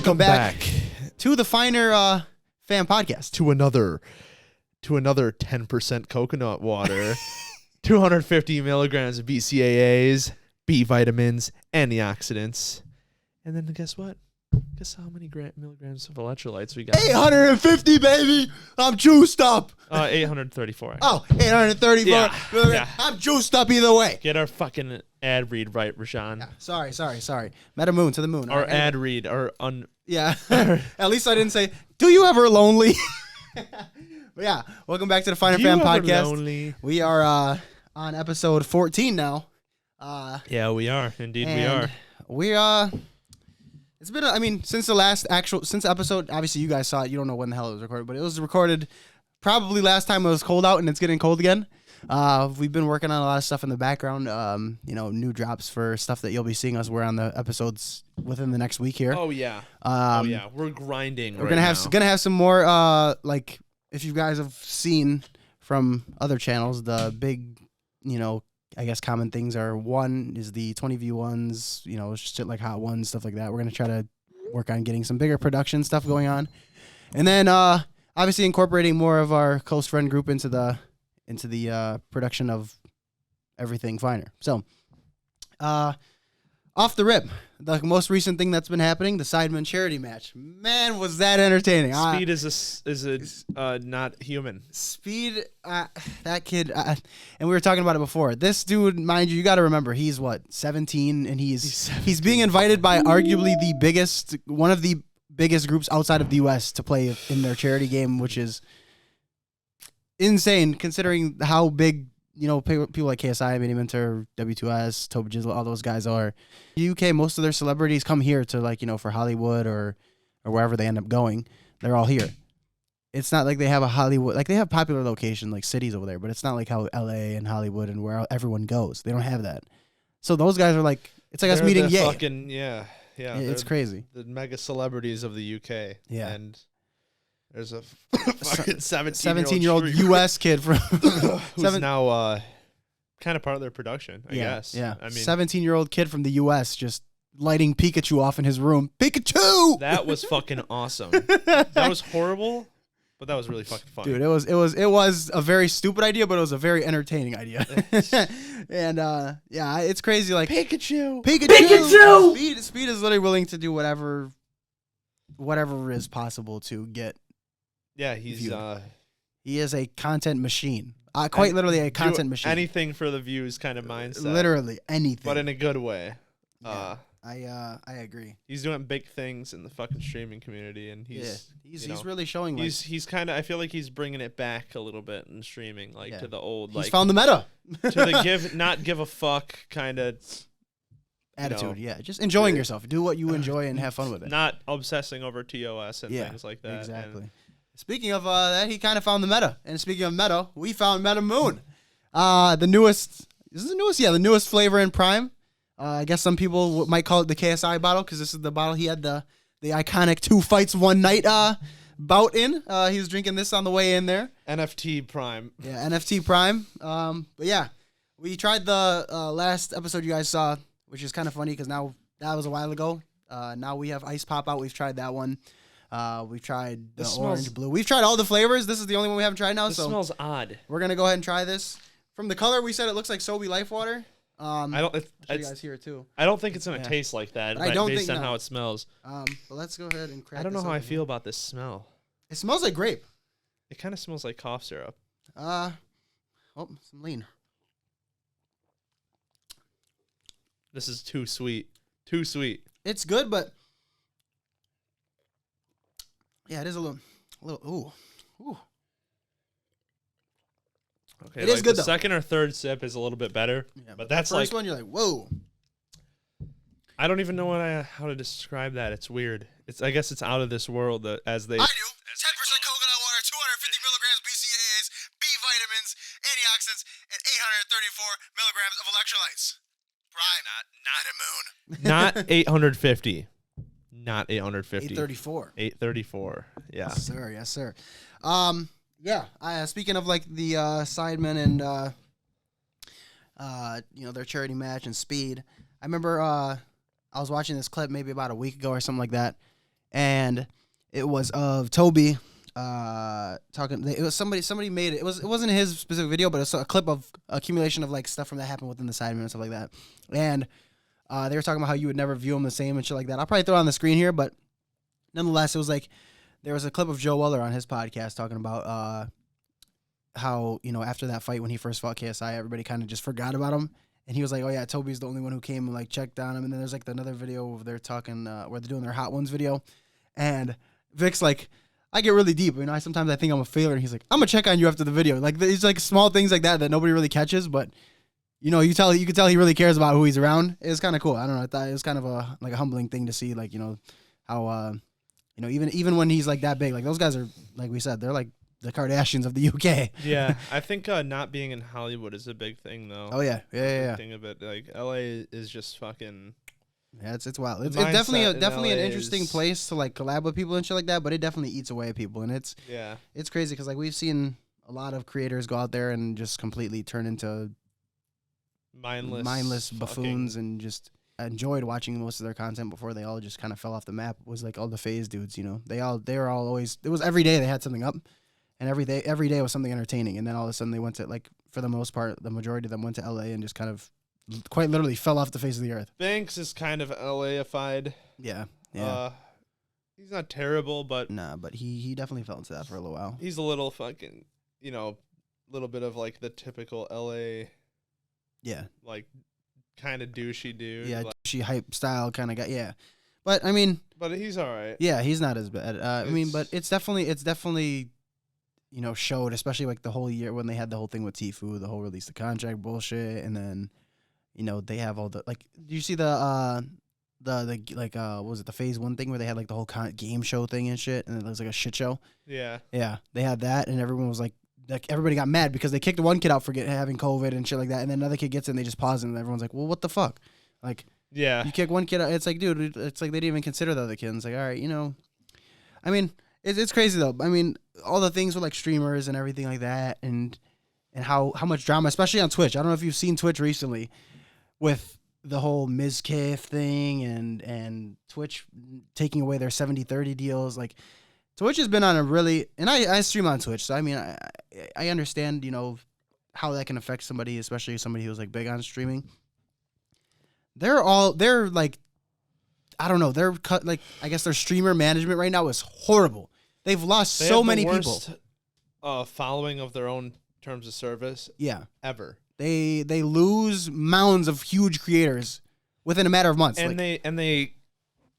Welcome back to the Fxner fan podcast. To another 10% coconut water, 250 milligrams of BCAAs, B vitamins, antioxidants, and then guess what? Guess how many milligrams of electrolytes we got? 850, baby. I'm juiced up. 834. Oh, 834. Yeah. I'm juiced up either way. Get our fucking ad read right, Rashawn. Yeah. Sorry. Meta moon to the moon. Our ad read. Yeah. At least I didn't say, do you ever lonely? But yeah, welcome back to the Fxner fan podcast. Lonely? We are on episode 14 now. Yeah, we are. Indeed, we are. It's been, since the episode, obviously you guys saw it. You don't know when the hell it was recorded, but it was recorded probably last time it was cold out and it's getting cold again. We've been working on a lot of stuff in the background, new drops for stuff that you'll be seeing us wear on the episodes within the next week here. Oh, yeah. We're grinding We're gonna have some more, if you guys have seen from other channels, the big, I guess common things are, one is the 20 view ones, shit like Hot Ones, stuff like that. We're going to try to work on getting some bigger production stuff going on. And then obviously incorporating more of our close friend group into the production of everything Fxner. So off the rip, the most recent thing that's been happening, the SIDEMEN Charity match. Man, was that entertaining. Speed is not human. Speed, that kid, and we were talking about it before. This dude, mind you got to remember, he's 17, and he's being invited by arguably one of the biggest groups outside of the U.S. to play in their charity game, which is insane considering how big, people like KSI, Mini Mentor, W2S, Toby Jizzle, all those guys are. UK, most of their celebrities come here to for Hollywood or wherever they end up going. They're all here. It's not like they have a Hollywood, they have popular location like cities over there, but it's not like how LA and Hollywood and where everyone goes. They don't have that. So those guys are it's like us meeting Ye. Yeah. It's crazy. The mega celebrities of the UK. Yeah. And there's a fucking 17-year-old US kid from who's now kind of part of their production, I guess. Yeah. 17-year-old kid from the US just lighting Pikachu off in his room. Pikachu! That was fucking awesome. That was horrible, but that was really fucking fun. Dude, it was a very stupid idea, but it was a very entertaining idea. And it's crazy Pikachu! Speed is literally willing to do whatever is possible to get. Yeah, he is a content machine. Quite literally a content machine. Anything for the views kind of mindset. Literally anything. But in a good way. Yeah, I agree. He's doing big things in the fucking streaming community, and he's really showing. He's kind of. I feel like he's bringing it back a little bit in streaming, to the old. He's found the meta. To the not give a fuck kind of attitude. Just enjoying yourself. Do what you enjoy and have fun with it. Not obsessing over TOS and things like that. Exactly. Speaking of that, he kind of found the meta. And speaking of meta, we found Meta Moon. The newest. Is this the newest? Yeah, the newest flavor in Prime. I guess some people might call it the KSI bottle because this is the bottle he had the iconic 2 fights 1 night bout in. He was drinking this on the way in there. NFT Prime. Yeah, NFT Prime. But yeah, we tried the last episode you guys saw, which is kind of funny because now that was a while ago. Now we have Ice Pop out. We've tried that one. We've tried the orange, blue. We've tried all the flavors. This is the only one we haven't tried now. This smells odd. We're gonna go ahead and try this. From the color, we said it looks like Sobe Life Water. I don't. You guys hear it too. I don't think it's gonna taste like that. I don't based think on how it smells. But let's go ahead and crack. I don't know how I feel about this smell. It smells like grape. It kind of smells like cough syrup. Some lean. This is too sweet. Too sweet. It's good, but yeah, it is a little. Ooh. Okay, it is good the though. Second or third sip is a little bit better, but that's the first one. You're like, whoa. I don't even know how to describe that. It's weird. I guess it's out of this world as they. I do. 10% coconut water, 250 milligrams BCAAs, B vitamins, antioxidants, and 834 milligrams of electrolytes. Prime, not a moon. Not 850. Not 850. 834. 834. Yeah. Yes, sir. Yeah. Speaking of the SIDEMEN and their charity match and Speed, I remember I was watching this clip maybe about a week ago or something like that, and it was of Toby talking. It was somebody made it. It wasn't his specific video, but it's a clip of accumulation of like stuff from that happened within the Sidemen and stuff like that. And they were talking about how you would never view them the same and shit like that. I'll probably throw it on the screen here, but nonetheless, it was like there was a clip of Joe Weller on his podcast talking about how, you know, after that fight when he first fought KSI, everybody kind of just forgot about him. And he was like, oh, yeah, Toby's the only one who came and, like, checked on him. And then there's, like, another video where they're talking, where they're doing their Hot Ones video. And Vic's like, I get really deep. You know, sometimes I think I'm a failure. And he's like, I'm going to check on you after the video. Like, it's, like, small things like that nobody really catches. But, you know, you could tell he really cares about who he's around. It was kind of cool. I don't know. I thought it was kind of a humbling thing to see, like, you know, how, you know, even when he's, like, that big. Like, those guys are, like we said, they're, like, the Kardashians of the UK. Yeah, I think not being in Hollywood is a big thing, though. Oh yeah. Thing of it, like LA is just fucking. Yeah, it's wild. It's definitely an interesting place to like collab with people and shit like that. But it definitely eats away at people, and it's crazy because like we've seen a lot of creators go out there and just completely turn into mindless buffoons, and just enjoyed watching most of their content before they all just kind of fell off the map. It was like all the phase dudes, you know. They were all always. It was every day they had something up. And every day was something entertaining. And then all of a sudden they went to, like, for the most part, the majority of them went to L.A. and just kind of quite literally fell off the face of the earth. Banks is kind of L.A.ified. Yeah. He's not terrible, but... Nah, but he definitely fell into that for a little while. He's a little fucking, you know, little bit of, like, the typical L.A. Yeah. Like, kind of douchey dude. Yeah, like, douchey hype style kind of guy. Yeah. But, I mean... But he's all right. Yeah, he's not as bad. I mean, but it's definitely... You know, showed, especially like the whole year when they had the whole thing with Tfue, the whole release the contract bullshit, and then, you know, they have all the like. Do you see the like what was it, the Phase 1 thing where they had like the whole game show thing and shit, and it was like a shit show. Yeah. Yeah, they had that, and everyone was like everybody got mad because they kicked one kid out for having COVID and shit like that, and then another kid gets in, and they just pause it, and everyone's like, well, what the fuck, like. Yeah. You kick one kid out, it's like, dude, it's like they didn't even consider the other kid. It's like, all right, you know, I mean. It's crazy though. I mean, all the things with like streamers and everything like that, and how much drama, especially on Twitch. I don't know if you've seen Twitch recently, with the whole Mizkif thing and Twitch taking away their 70-30 deals. Like, Twitch has been on a really, and I stream on Twitch, so I mean, I understand, you know, how that can affect somebody, especially somebody who's like big on streaming. They're like. I don't know. They're cut like I guess their streamer management right now is horrible. They've lost so many people. Following of their own terms of service. Yeah. Ever. They lose mounds of huge creators within a matter of months. And they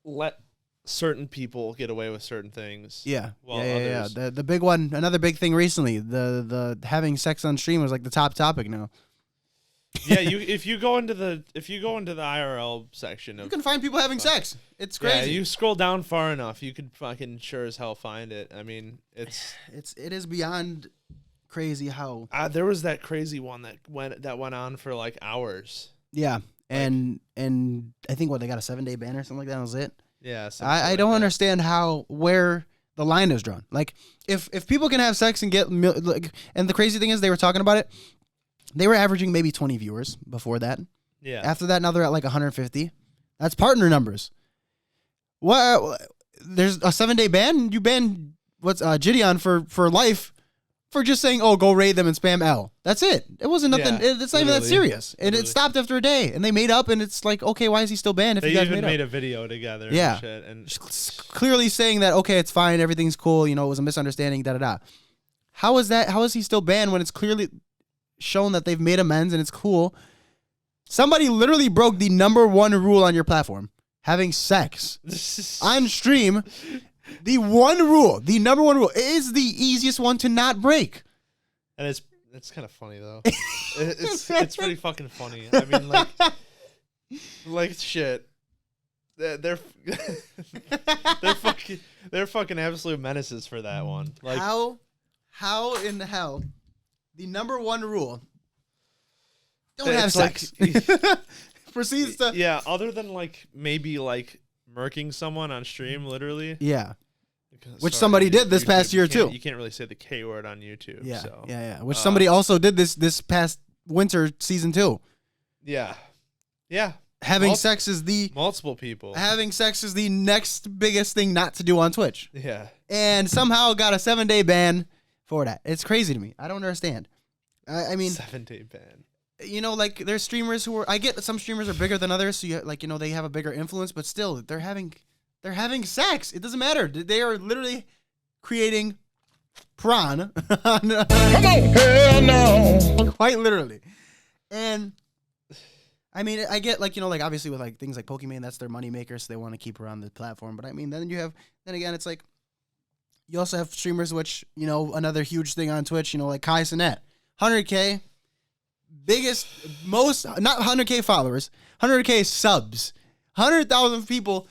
let certain people get away with certain things. Yeah. While Yeah. others... The big one, another big thing recently, the having sex on stream was like the top topic now. Yeah, if you go into the IRL section, you can find people having sex. It's crazy. Yeah, you scroll down far enough, you could fucking sure as hell find it. I mean, it is beyond crazy how there was that crazy one that went on for like hours. Yeah, and I think they got a 7-day ban or something like that. Was it? Yeah, I don't understand where the line is drawn. Like if people can have sex and get like, and the crazy thing is they were talking about it. They were averaging maybe 20 viewers before that. Yeah. After that, now they're at like 150. That's partner numbers. What? There's a 7-day ban. You ban Gideon for life for just saying, "Oh, go raid them and spam L." That's it. It wasn't nothing. Yeah, it's not even that serious. And it stopped after a day. And they made up. And it's like, okay, why is he still banned? If they you guys even made up? a video together. Yeah. And shit, and just clearly saying that okay, it's fine, everything's cool. You know, it was a misunderstanding. Da da da. How is that? How is he still banned when it's clearly shown that they've made amends and it's cool? Somebody literally broke the number one rule on your platform, having sex on stream. The number one rule is the easiest one to not break. And it's kind of funny though. it's pretty fucking funny. I mean, like shit. They're fucking absolute menaces for that one. Like how in the hell? The number one rule: don't have sex. Proceeds to other than like maybe like murking someone on stream, literally. Yeah. Which somebody did this past year too. You can't really say the K word on YouTube. Yeah. So. Yeah. Which somebody also did this past winter season 2. Yeah. Yeah. having sex is the multiple people. Having sex is the next biggest thing not to do on Twitch. Yeah. And somehow got a 7-day ban for that. It's crazy to me. I don't understand. I mean, 7-day ban. You know, like there's streamers who are. I get that some streamers are bigger than others, so they have a bigger influence. But still, they're having sex. It doesn't matter. They are literally creating prawn. Come on, hell no. Quite literally, and I mean, I get like obviously with like things like Pokemon, that's their moneymaker, so they want to keep her on the platform. But I mean, then again, it's like you also have streamers, which another huge thing on Twitch, like Kai Cenat, 100K. Biggest, most, not 100K followers, 100K subs, 100,000 people.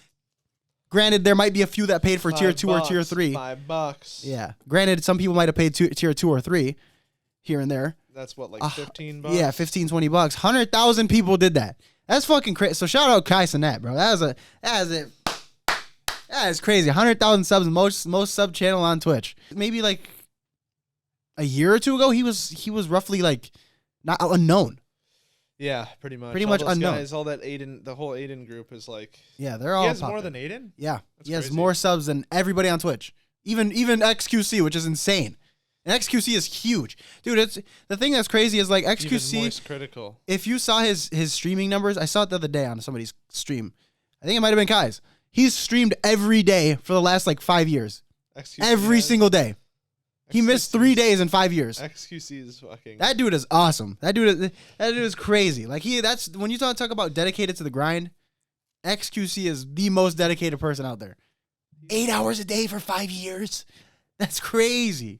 Granted, there might be a few that paid for tier 2 or tier 3. $5. Yeah. Granted, some people might have paid tier 2 or 3 here and there. That's what, like $15? Yeah, $15, $20. 100,000 people did that. That's fucking crazy. So shout out Kai Cenat, bro. That is crazy. 100,000 subs, most sub channel on Twitch. Maybe like a year or two ago, he was roughly like not unknown. Yeah, pretty much. Pretty much unknown. Guys, all that Aiden, the whole Aiden group is like. Yeah, they're all. He has popular. more than Aiden. Yeah, That's he has crazy. more subs than everybody on Twitch. Even XQC, which is insane. And XQC is huge, dude. It's the thing that's crazy is like XQC. Even Moist Critical. If you saw his streaming numbers, I saw it the other day on somebody's stream. I think it might have been Kai's. He's streamed every day for the last like 5 years. XQC Every single day. He missed 3 days in 5 years. XQC is fucking. That dude is awesome. That dude is crazy. Like that's when you talk about dedicated to the grind. XQC is the most dedicated person out there. 8 hours a day for 5 years. That's crazy.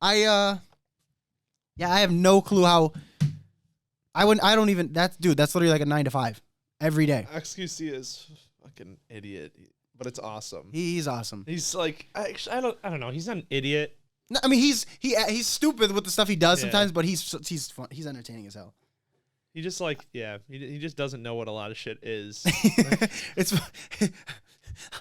I have no clue how. That's literally like a 9 to 5 every day. XQC is fucking idiot, but it's awesome. He's awesome. He's like, I don't know. He's not an idiot. No, I mean he's stupid with the stuff he does sometimes, but he's fun. He's entertaining as hell. He just like he just doesn't know what a lot of shit is. It's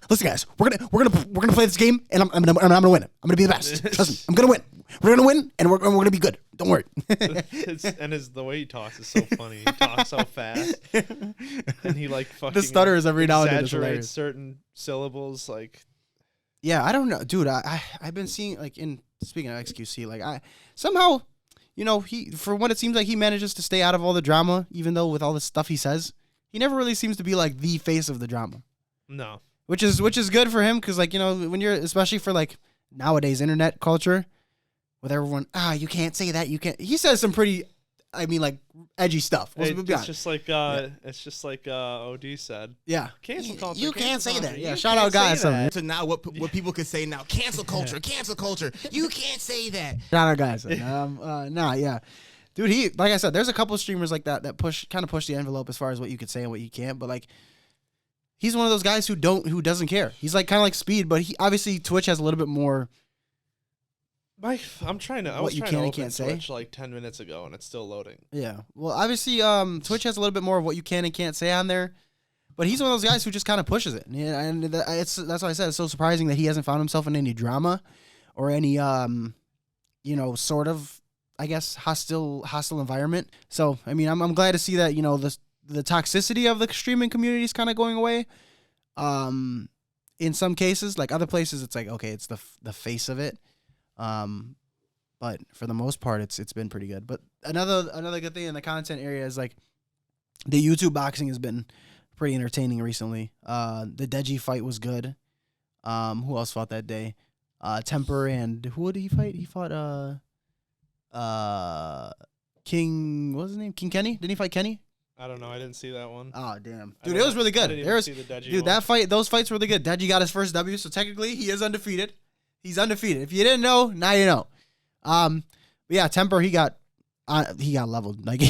listen, guys, we're gonna play this game, and I'm gonna win. I'm gonna be the best. Trust me, I'm gonna win. We're gonna win, and we're gonna be good. Don't worry. The way he talks is so funny. He talks so fast, and he like fucking the stutters every now and then. Exaggerates certain syllables, like. Yeah, I don't know, dude. I've been seeing like speaking of XQC, like I somehow, he for what it seems like he manages to stay out of all the drama, even though with all the stuff he says, he never really seems to be like the face of the drama. No. Which is good for him because like when you're especially for like nowadays internet culture, with everyone you can't say that, you can't. He says some pretty, like edgy stuff. It's just like OD said. Yeah, cancel culture. You can't say that. Yeah, You shout out guys. So now what people could say now? Cancel culture. Cancel culture. You can't say that. Shout out guys. Yeah. Dude, he like I said, there's a couple of streamers like that push the envelope as far as what you could say and what you can't. But like, he's one of those guys who doesn't care. He's like kind of like Speed, but he obviously Twitch has a little bit more. I was trying to open Twitch like 10 minutes ago and it's still loading. Yeah. Well, obviously, Twitch has a little bit more of what you can and can't say on there, but he's one of those guys who just kind of pushes it. And that's why I said it's so surprising that he hasn't found himself in any drama or any sort of, I guess, hostile environment. So, I mean, I'm glad to see that, the toxicity of the streaming community is kind of going away. In some cases, like other places, it's like, okay, it's the face of it. But for the most part, it's been pretty good. But another good thing in the content area is like the YouTube boxing has been pretty entertaining recently. The Deji fight was good. Who else fought that day? Temper and who did he fight? He fought King. What was his name? King Kenny? Didn't he fight Kenny? I don't know. I didn't see that one. Oh damn, dude, it was really good. Those fights were really good. Deji got his first W, so technically he is undefeated. He's undefeated. If you didn't know, now you know. But yeah, Temper, he got leveled. Like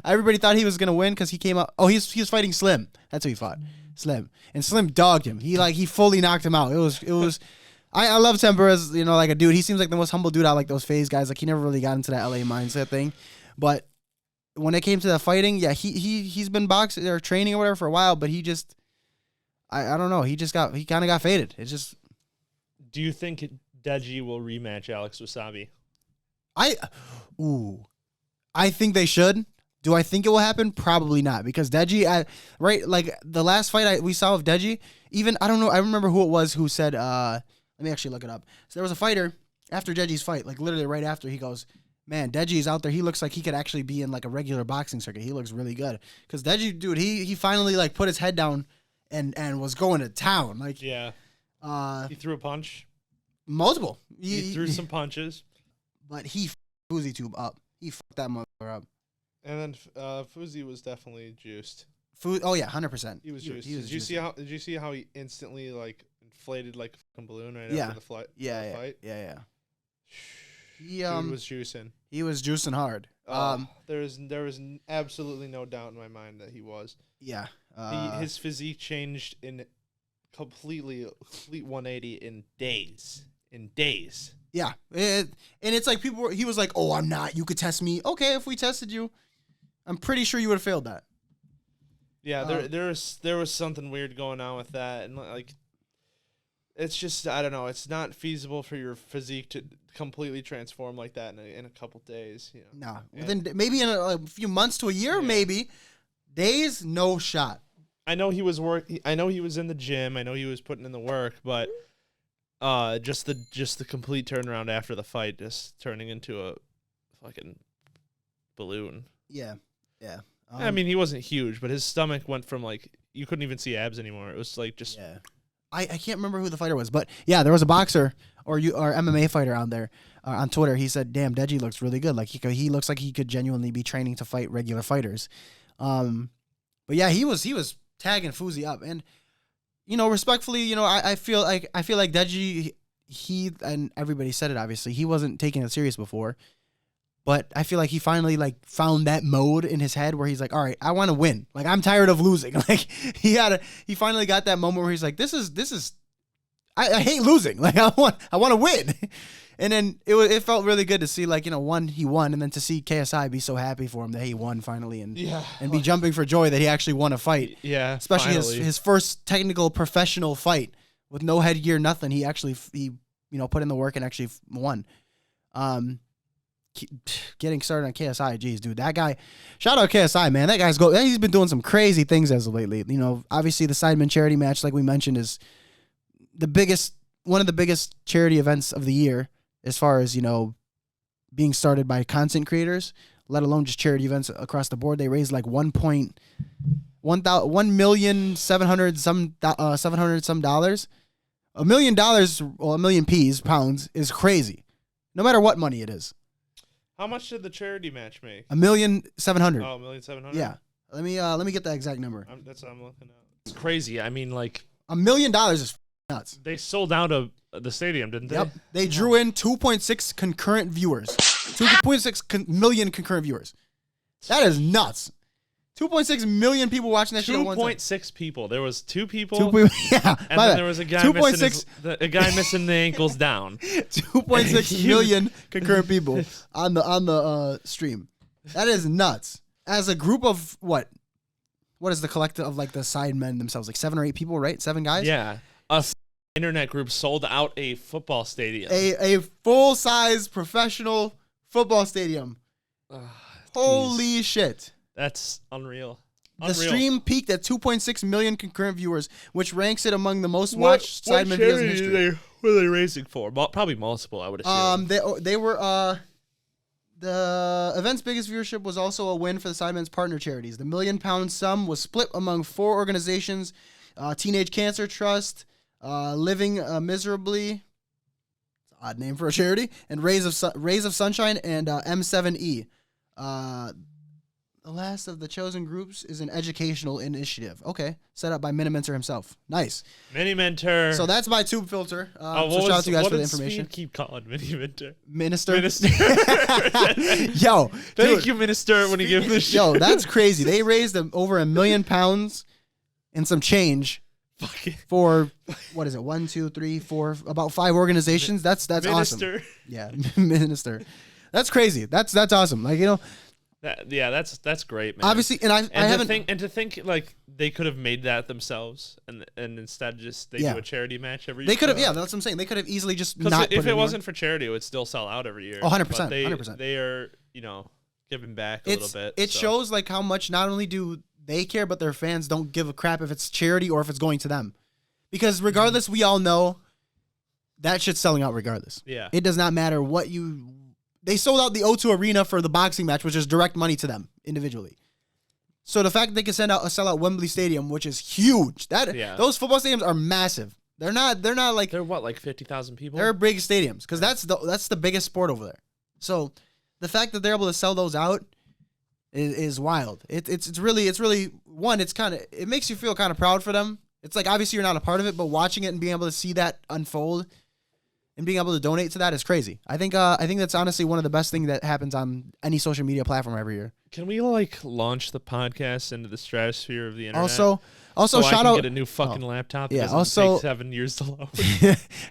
everybody thought he was gonna win because he came out. Oh, he was fighting Slim. That's who he fought. Slim, and Slim dogged him. He fully knocked him out. It was. I love Temper as like a dude. He seems like the most humble dude out like those FaZe guys. Like he never really got into that LA mindset thing, but when it came to the fighting, yeah, he's been boxing or training or whatever for a while, but he just I don't know. He kind of got faded. It's just. Do you think Deji will rematch Alex Wasabi? I think they should. Do I think it will happen? Probably not, because Deji, right, like the last fight we saw of Deji, even, I don't know, I remember who it was who said, let me actually look it up. So there was a fighter after Deji's fight, like literally right after, he goes, man, Deji's out there. He looks like he could actually be in like a regular boxing circuit. He looks really good. Because Deji, dude, he finally like put his head down and was going to town. Like, Yeah. He threw a punch. Multiple. He threw some punches. But he Fuzi Tube up. He fucked that motherfucker up. And then Fuzi was definitely juiced. Oh yeah, 100%. He was juiced. Did you see how he instantly like inflated like a fucking balloon right after the fight? Yeah. He was juicing. He was juicing hard. There was absolutely no doubt in my mind that he was. Yeah. His physique changed in complete 180 in days. Yeah. And it's like he was like, oh, I'm not. You could test me. Okay, if we tested you, I'm pretty sure you would have failed that. Yeah, there was something weird going on with that, and like, it's just, I don't know. It's not feasible for your physique to completely transform like that in a couple days. You know? Nah, within maybe in a few months to a year, maybe days, no shot. I know he was I know he was in the gym. I know he was putting in the work, but just the complete turnaround after the fight, just turning into a fucking balloon. Yeah. I mean, he wasn't huge, but his stomach went from like, you couldn't even see abs anymore. It was like just. Yeah. I can't remember who the fighter was, but yeah, there was a boxer or MMA fighter on there on Twitter. He said, "Damn, Deji looks really good. Like he looks like he could genuinely be training to fight regular fighters." But yeah, he was tagging Fuzi up, and respectfully, I feel like Deji, he, and everybody said it, obviously he wasn't taking it serious before. But I feel like he finally like found that mode in his head where he's like, all right, I want to win. Like, I'm tired of losing. Like he finally got that moment where he's like, this is, I hate losing. Like I want to win. And then it felt really good to see, like, he won, and then to see KSI be so happy for him that he won finally, and be jumping for joy that he actually won a fight. Yeah, especially his first technical professional fight with no headgear, nothing. He actually put in the work and actually won. Getting started on KSI, geez, dude, that guy, shout out KSI, man. That guy's he's been doing some crazy things as of lately. Obviously the SIDEMEN Charity match, like we mentioned, is one of the biggest charity events of the year, as far as, being started by content creators, let alone just charity events across the board. They raised like $1,700,700 some dollars. $1 million, well, $1 million pounds is crazy, no matter what money it is. How much did the charity match make? $1,700,000. Oh, $1,700,000. Yeah. Let me get that exact number. That's what I'm looking at. It's crazy. I mean, like, $1 million is nuts. They sold out of the stadium, didn't they? Yep. They drew in 2.6 concurrent viewers. 2.6 million concurrent viewers. That is nuts. 2.6 million people watching that shit at one time. 2.6 people. There was two people. Yeah. And then there was a guy missing the ankles down. 2.6 million concurrent people on the stream. That is nuts. As a group of what is the collective of like the SIDEMEN themselves? Like 7 or 8 people, right? 7 guys? Yeah. A internet group sold out a football stadium. A full-size professional football stadium. Holy shit. That's unreal. The stream peaked at 2.6 million concurrent viewers, which ranks it among the most watched SIDEMEN videos in history. What are they raising for? Probably multiple, I would assume. They were the event's biggest viewership was also a win for the SIDEMEN's partner charities. The £1 million sum was split among 4 organizations: Teenage Cancer Trust, Living Miserably, odd name for a charity, and Rays of Sunshine, and M7E. The last of the chosen groups is an educational initiative. Okay, set up by Minimentor himself. Nice. Minimentor. So that's my tube filter. So shout out to you guys for the information. What keep calling Minimentor? Minister. Yo, thank you, Minister. When you give this shit. Yo, that's crazy. They raised over £1 million and some change for what is it? 1, 2, 3, 4, about 5 organizations. That's Minister. Awesome. Yeah, Minister. That's crazy. That's awesome. Like, that's great, man. Obviously, and I haven't to think like they could have made that themselves, and instead just do a charity match every year. They could have, that's what I'm saying. They could have easily just not. If it wasn't for charity, it would still sell out every year. 100%, 100%. They are, giving back a little bit. It shows like how much not only do they care, but their fans don't give a crap if it's charity or if it's going to them. Because regardless, we all know that shit's selling out regardless. Yeah. It does not matter what you... They sold out the O2 Arena for the boxing match, which is direct money to them individually. So the fact that they can sell out Wembley Stadium, which is huge. Those football stadiums are massive. They're not like... They're what, like 50,000 people? They're big stadiums because that's the biggest sport over there. So the fact that they're able to sell those out is wild. It's really one. It makes you feel kind of proud for them. It's like obviously you're not a part of it, but watching it and being able to see that unfold and being able to donate to that is crazy. I think that's honestly one of the best things that happens on any social media platform every year. Can we launch the podcast into the stratosphere of the internet? Also, so shout I can out get a new fucking laptop. Yeah. Because it takes 7 years to load.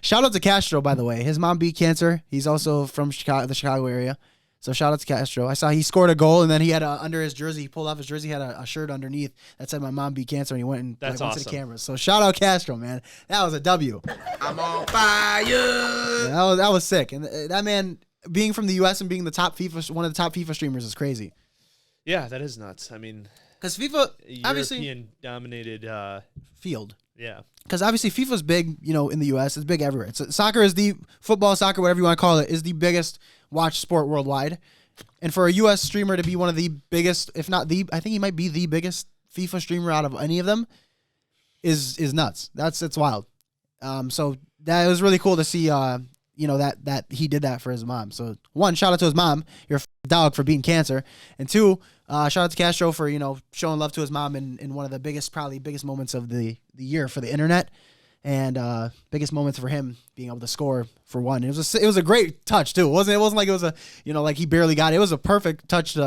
Shout out to Castro, by the way. His mom beat cancer. He's also from the Chicago area. So shout out to Castro. I saw he scored a goal, and then he had under his jersey. He pulled off his jersey. He had a shirt underneath that said "My mom beat cancer," and he went and went to the camera. So shout out Castro, man. That was a W. I'm on fire. Yeah, that was sick. And that man being from the U.S. and being one of the top FIFA streamers is crazy. Yeah, that is nuts. I mean, because FIFA obviously European-dominated field. Yeah. Because obviously FIFA's big, in the U.S. It's big everywhere. Soccer, whatever you want to call it, is the biggest watched sport worldwide. And for a U.S. streamer to be one of the biggest, if not I think he might be the biggest FIFA streamer out of any of them, is nuts. It's wild. So that was really cool to see. That he did that for his mom. So one, shout out to his mom, your dog, for beating cancer, and two, shout out to Castro for showing love to his mom in one of the probably biggest moments of the year for the internet, and biggest moments for him being able to score for one. It was a great touch too. It wasn't like it was like he barely got it. It was a perfect touch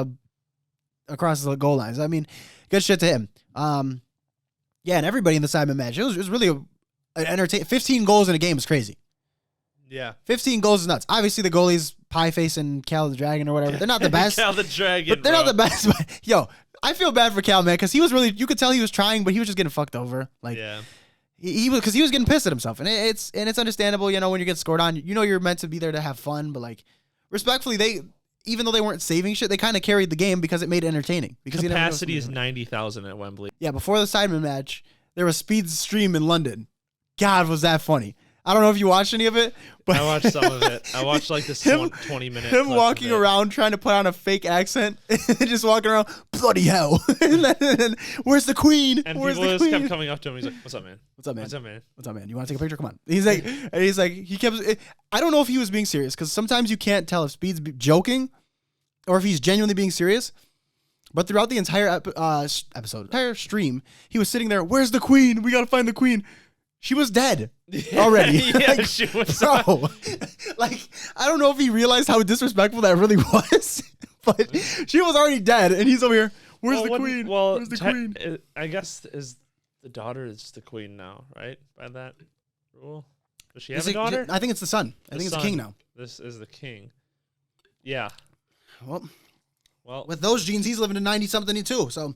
across the goal lines. I mean, good shit to him. Yeah, and everybody in the SIDEMEN match. It was really an entertaining. 15 goals in a game is crazy. Yeah. 15 goals is nuts. Obviously, the goalies, Pieface and Cal the Dragon or whatever, they're not the best. Cal the Dragon, but they're not the best. But, yo, I feel bad for Cal, man, because he was really, you could tell he was trying, but he was just getting fucked over. Like, yeah. He was getting pissed at himself. And it's understandable, when you get scored on, you're meant to be there to have fun, but like, respectfully, even though they weren't saving shit, they kind of carried the game because it made it entertaining. Because capacity is 90,000 at Wembley. Yeah, before the SIDEMEN match, there was Speed's stream in London. God, was that funny. I don't know if you watched any of it, but I watched some of it. I watched like this 20-minute. Him walking around trying to put on a fake accent, and just walking around, bloody hell. and then, where's the queen? And where's people the just queen? kept coming up to him. He's like, "What's up, man? What's up, man? What's up, man? What's up, man? You want to take a picture? Come on." He kept. I don't know if he was being serious because sometimes you can't tell if Speed's joking or if he's genuinely being serious. But throughout the entire entire stream, he was sitting there. Where's the queen? We gotta find the queen. She was dead already. Yeah, she was. Bro, like, I don't know if he realized how disrespectful that really was, but she was already dead, and he's over here. Where's the queen? Well, where's the queen? I guess is the daughter is the queen now, right? By that rule, does she have a daughter? I think it's the son. I think it's the king now. This is the king. Yeah. Well, with those genes, he's living to 90-something too. So,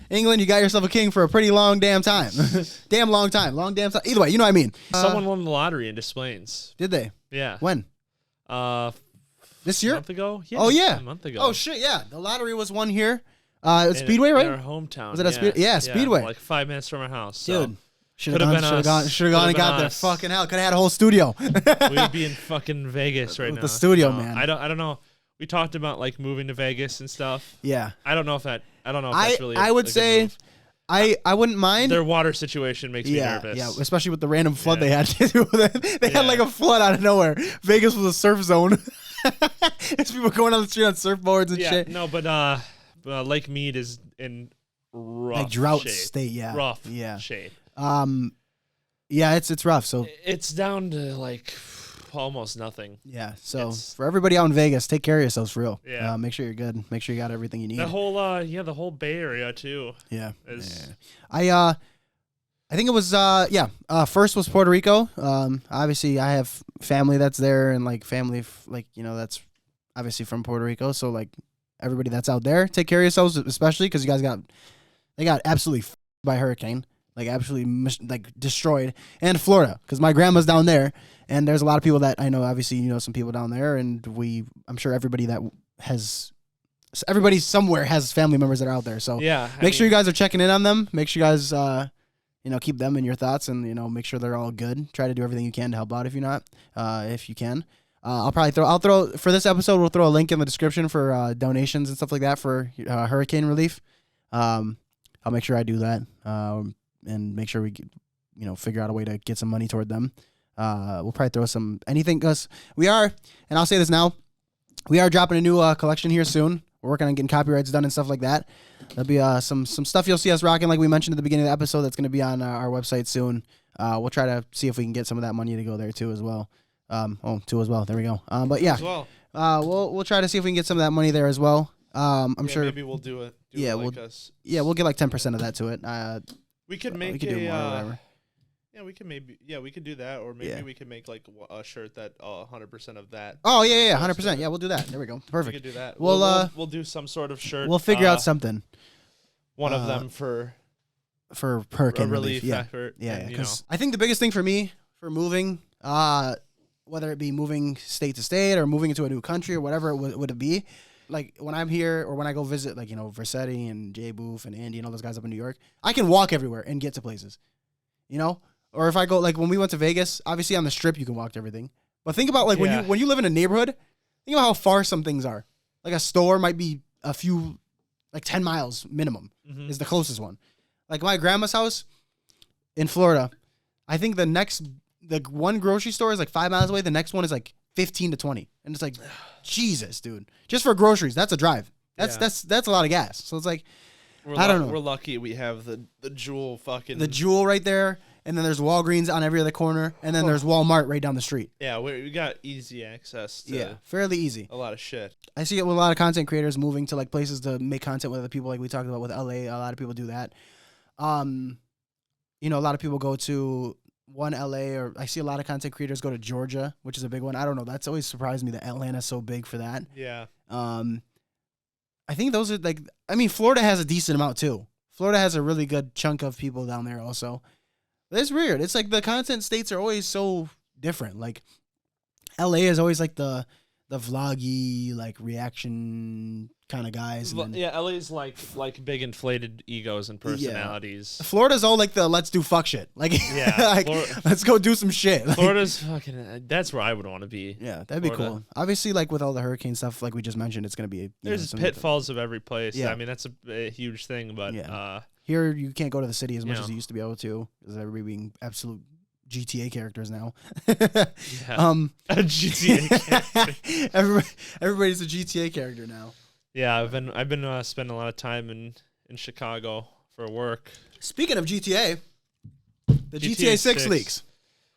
England, you got yourself a king for a pretty long damn time. Long time. Either way, you know what I mean. Someone won the lottery in Des Plaines. Did they? Yeah. When? This year? A month ago? Yeah. Oh, yeah. A month ago. Oh, shit, yeah. The lottery was won here. Speedway, right? In our hometown. Was it a Speedway? Yeah, Speedway. Like 5 minutes from our house. Dude. So. Should have gone and got there. Fucking hell. Could have had a whole studio. We'd be in fucking Vegas right now. The studio, man. I don't know. We talked about like moving to Vegas and stuff. Yeah. I don't know if that's really I would say move. I wouldn't mind. Their water situation makes me nervous. Yeah, especially with the random flood they had. They had like a flood out of nowhere. Vegas was a surf zone. There's people going on the street on surfboards and shit. No, but Lake Mead is in rough like drought shape. state, yeah. Rough yeah. shape. Yeah, it's rough. So it's down to like almost nothing. Yeah. So for everybody out in Vegas, take care of yourselves for real. Yeah. Make sure you're good. Make sure you got everything you need. The whole Bay Area too. Yeah. Yeah. I think it was first was Puerto Rico. Obviously I have family that's there and like family that's obviously from Puerto Rico. So like everybody that's out there, take care of yourselves, especially because you guys got absolutely by hurricane. Like absolutely destroyed. And Florida, because my grandma's down there, and there's a lot of people that I know. Obviously, some people down there, and I'm sure everybody that has everybody somewhere has family members that are out there. So Yeah. make sure you guys are checking in on them. Make sure you guys, keep them in your thoughts and, make sure they're all good. Try to do everything you can to help out if you can. I'll throw for this episode, we'll throw a link in the description for donations and stuff like that for hurricane relief. I'll make sure I do that and make sure we, figure out a way to get some money toward them. We'll probably throw anything because we are, and I'll say this now, we are dropping a new collection here soon. We're working on getting copyrights done and stuff like that. There'll be some stuff you'll see us rocking, like we mentioned at the beginning of the episode, that's going to be on our website soon. We'll try to see if we can get some of that money to go there too as well. Too as well. There we go. But yeah, we'll try to see if we can get some of that money there as well. I'm sure maybe we'll do it. We'll get like 10% of that to it. We could make we could do more or whatever. Yeah, we could do that, or maybe we could make like a shirt that 100% of that. Oh yeah, 100%. Yeah, we'll do that. There we go. Perfect. We could do that. We'll do some sort of shirt. We'll figure out something. One of them for hurricane relief yeah. effort. Yeah, because I think the biggest thing for me for moving, whether it be moving state to state or moving into a new country or whatever it would be, like when I'm here or when I go visit, like Versetti and Jay Booth and Andy and all those guys up in New York, I can walk everywhere and get to places, Or if I go, like when we went to Vegas, obviously on the Strip you can walk to everything. But think about like when you live in a neighborhood, think about how far some things are. Like a store might be a few, like 10 miles minimum is the closest one. Like my grandma's house in Florida, I think the one grocery store is like 5 miles away. The next one is like 15 to 20. And it's like, Jesus, dude. Just for groceries, that's a drive. That's a lot of gas. So it's like, I don't know. We're lucky we have the Jewel the Jewel right there. And then there's Walgreens on every other corner. And then there's Walmart right down the street. Yeah, we got easy access to fairly ezy. A lot of shit. I see it with a lot of content creators moving to like places to make content with other people, like we talked about with LA. A lot of people do that. A lot of people go to LA, or I see a lot of content creators go to Georgia, which is a big one. I don't know. That's always surprised me that Atlanta's so big for that. Yeah. I think those are Florida has a decent amount too. Florida has a really good chunk of people down there also. It's weird. It's like the content states are always so different. Like LA is always like the vloggy, like reaction kind of guys. Yeah, LA's like big inflated egos and personalities. Yeah. Florida's all like the let's do fuck shit. Like, like let's go do some shit. Like, Florida's fucking, that's where I would want to be. Yeah, that'd be cool. Obviously, like with all the hurricane stuff, like we just mentioned, it's going to be there's pitfalls of every place. Yeah. I mean, that's a huge thing, but here you can't go to the city as much as you used to be able to, because everybody being absolute GTA characters now. A GTA character. Everybody's a GTA character now. Yeah, I've been spending a lot of time in Chicago for work. Speaking of GTA, the GTA 6 leaks.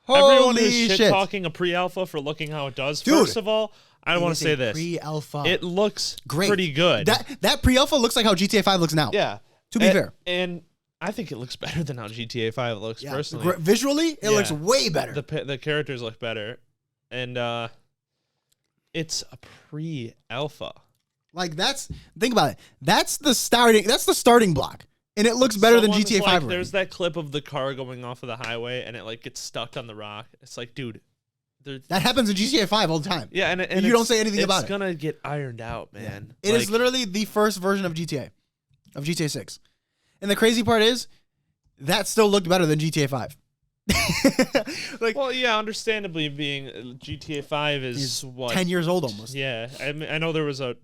Everyone Holy who's shit! Talking a pre-alpha for looking how it does. Dude, first of all, I want to say this: pre-alpha. It looks great, pretty good. That pre-alpha looks like how GTA 5 looks now. Yeah. To be fair, and I think it looks better than how GTA 5 looks. Personally, visually, it looks way better. The characters look better, and it's a pre-alpha. Like think about it. That's the starting block, and it looks better than GTA 5. Already. There's that clip of the car going off of the highway, and it like gets stuck on the rock. It's like, dude, that happens in GTA 5 all the time. Yeah, and you don't say anything about it. It's gonna get ironed out, man. Yeah. It is literally the first version of GTA 6. And the crazy part is, that still looked better than GTA 5. Well, yeah, understandably, being GTA 5 is what 10 years old almost. Yeah, I know there was a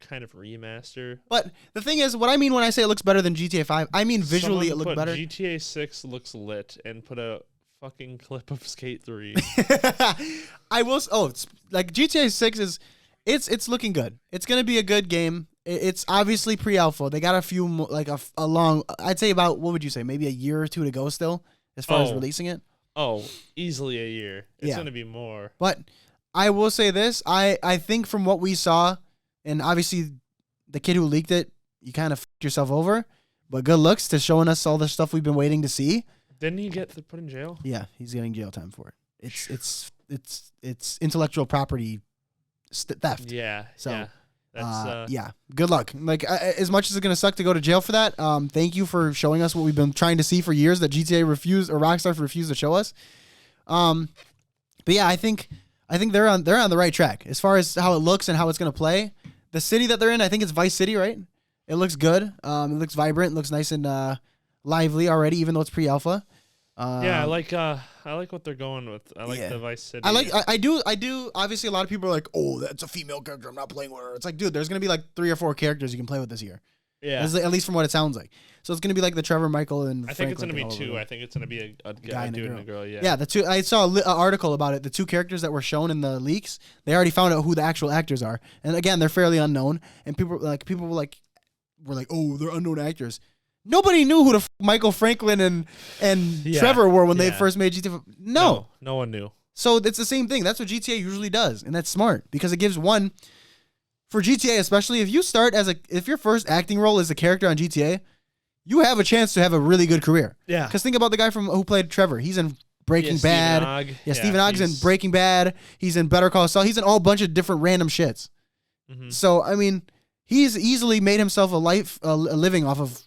kind of remaster. But the thing is, what I mean when I say it looks better than GTA 5, I mean visually it looked better. GTA 6 looks lit, and put a fucking clip of Skate 3. I will. It's like GTA 6 is, it's looking good. It's gonna be a good game. It's obviously pre-alpha. They got a few like a long. I'd say about, what would you say? Maybe a year or two to go still, as far as releasing it. Oh, easily a year. It's gonna be more. But I will say this: I think from what we saw, and obviously the kid who leaked it, you kind of f***ed yourself over. But good looks to showing us all the stuff we've been waiting to see. Didn't he get put in jail? Yeah, he's getting jail time for it. It's intellectual property theft. Yeah. So. Yeah. That's, good luck. Like, as much as it's gonna suck to go to jail for that, thank you for showing us what we've been trying to see for years that GTA refused, or Rockstar refused to show us. But yeah, I think they're on the right track as far as how it looks and how it's gonna play. the city that they're in, I think it's Vice City, right? It looks good. It looks vibrant. It looks nice and lively already, even though it's pre-alpha. Yeah, I like what they're going with. I like the Vice City. I do. Obviously, a lot of people are like, "Oh, that's a female character. I'm not playing with her." It's like, dude, there's gonna be like 3 or 4 characters you can play with this year. Yeah, at least from what it sounds like. So it's gonna be like the Trevor, Michael, and I think it's Franklin gonna be 2. I think it's gonna be a guy, dude, and a girl. Yeah. Yeah, the 2. I saw an article about it. The 2 characters that were shown in the leaks, they already found out who the actual actors are, and again, they're fairly unknown. And people were like, "Oh, they're unknown actors." Nobody knew who the Michael Franklin and Trevor were when they first made GTA. No one knew. So it's the same thing. That's what GTA usually does, and that's smart because it gives one for GTA, especially if you start if your first acting role is a character on GTA, you have a chance to have a really good career. Yeah. Because think about the guy who played Trevor. He's in Breaking Bad. Stephen Ogg's in Breaking Bad. He's in Better Call Saul. He's in all bunch of different random shits. Mm-hmm. So I mean, he's easily made himself a living off of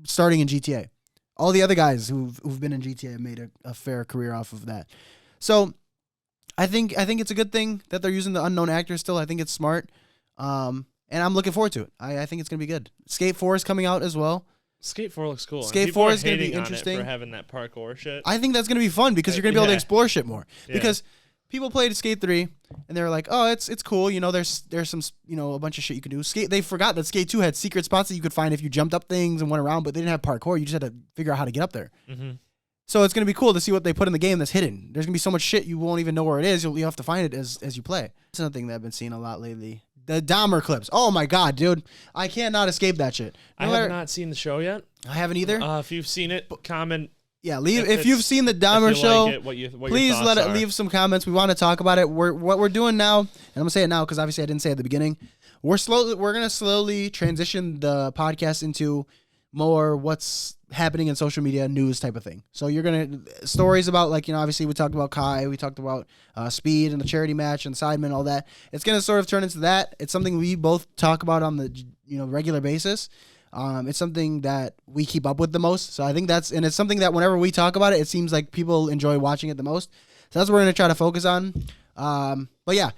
starting in GTA. All the other guys who've been in GTA have made a fair career off of that. So I think it's a good thing that they're using the unknown actors still. I think it's smart. And I'm looking forward to it. I think it's going to be good. Skate 4 is coming out as well. Skate 4 looks cool. Skate 4 is going to be interesting. For having that parkour shit. I think that's going to be fun because you're going to be able to explore shit more. Yeah. Because people played Skate 3 and they were like, "Oh, it's cool. You know, there's some, a bunch of shit you can do." They forgot that Skate 2 had secret spots that you could find if you jumped up things and went around, but they didn't have parkour. You just had to figure out how to get up there. Mm-hmm. So it's going to be cool to see what they put in the game that's hidden. There's going to be so much shit you won't even know where it is. You'll have to find it as you play. It's something that I've been seeing a lot lately. The Dahmer clips. Oh my god, dude. I cannot escape that shit. I have not seen the show yet. I haven't either. If you've seen it, comment. Yeah, if you've seen the Dahmer show, like it, please leave some comments. We want to talk about it. What we're doing now, and I'm gonna say it now because obviously I didn't say it at the beginning. We're gonna slowly transition the podcast into more what's happening in social media, news type of thing. So you're gonna stories about obviously we talked about Kai, we talked about Speed and the charity match and SIDEMEN, all that. It's gonna sort of turn into that. It's something we both talk about on the regular basis. It's something that we keep up with the most. So I think and it's something that whenever we talk about it, it seems like people enjoy watching it the most. So that's what we're going to try to focus on. But yeah,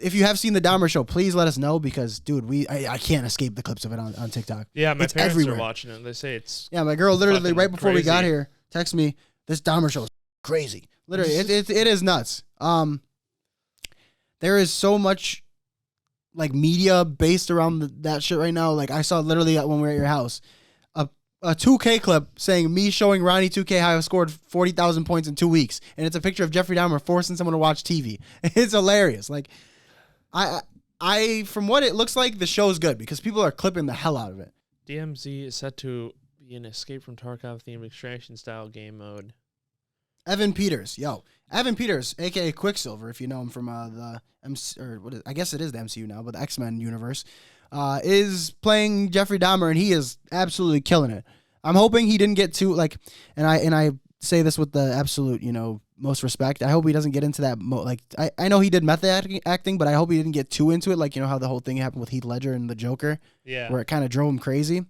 if you have seen the Dahmer show, please let us know because, dude, I can't escape the clips of it on TikTok. Yeah, my it's parents everywhere. are watching it. They say it's my girl literally right before crazy. We got here texted me, this Dahmer show is crazy. Literally, it is nuts. There is so much media based around that shit right now. I saw literally when we were at your house, a 2K clip saying me showing Ronnie 2K how I scored 40,000 points in 2 weeks, and it's a picture of Jeffrey Dahmer forcing someone to watch TV. It's hilarious. I from what it looks like, the show's good because people are clipping the hell out of it. DMZ is set to be an Escape from Tarkov themed extraction style game mode. Evan Peters, Evan Peters, aka Quicksilver, if you know him from I guess it is the MCU now, but the X-Men universe, is playing Jeffrey Dahmer, and he is absolutely killing it. I'm hoping he didn't get too and I say this with the absolute most respect. I hope he doesn't get into that. I know he did method acting, but I hope he didn't get too into it. How the whole thing happened with Heath Ledger and the Joker, where it kind of drove him crazy,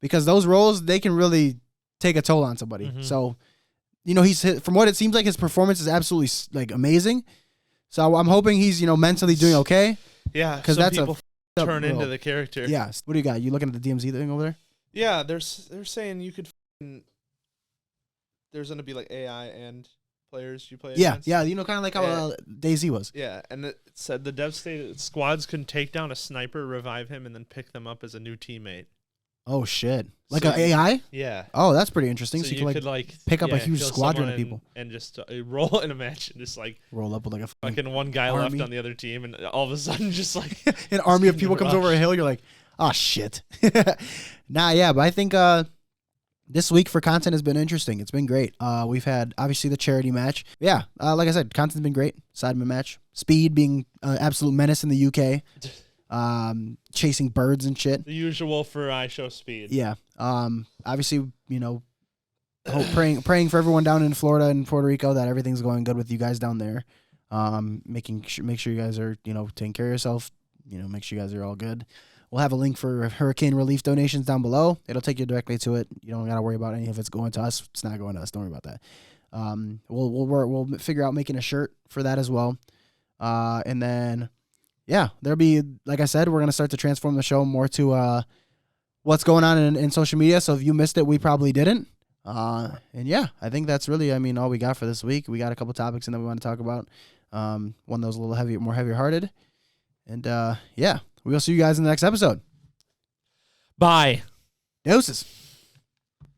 because those roles they can really take a toll on somebody. Mm-hmm. So. From what it seems like, his performance is absolutely amazing. So I'm hoping he's mentally doing okay. Yeah, because that's people turn into the character. Yeah. What do you got? You looking at the DMZ thing over there? Yeah, they're saying you could. There's gonna be AI and players you play. Against. Yeah. Kind of like how DayZ was. Yeah, and it said the dev stated squads can take down a sniper, revive him, and then pick them up as a new teammate. Oh shit! An AI? Yeah. Oh, that's pretty interesting. So you could pick up a huge squadron of people and just roll in a match and just roll up with a fucking one guy army left on the other team, and all of a sudden just an army of people comes over a hill. You're like, oh shit. But I think this week for content has been interesting. It's been great. We've had obviously the charity match. Yeah, like I said, content's been great. SIDEMEN match. Speed being absolute menace in the UK. Chasing birds and shit. The usual for Ishowspeed. Yeah. Obviously, praying for everyone down in Florida and Puerto Rico that everything's going good with you guys down there. Make sure you guys are taking care of yourself. Make sure you guys are all good. We'll have a link for hurricane relief donations down below. It'll take you directly to it. You don't got to worry about any if it's going to us. It's not going to us. Don't worry about that. We'll figure out making a shirt for that as well. And then. yeah, there'll be, like I said, we're going to start to transform the show more to what's going on in social media. So if you missed it, we probably didn't. And yeah, I think that's really, all we got for this week. We got a couple topics and then we want to talk about one that was a little more heavier hearted. And yeah, we'll see you guys in the next episode. Bye. Deuces.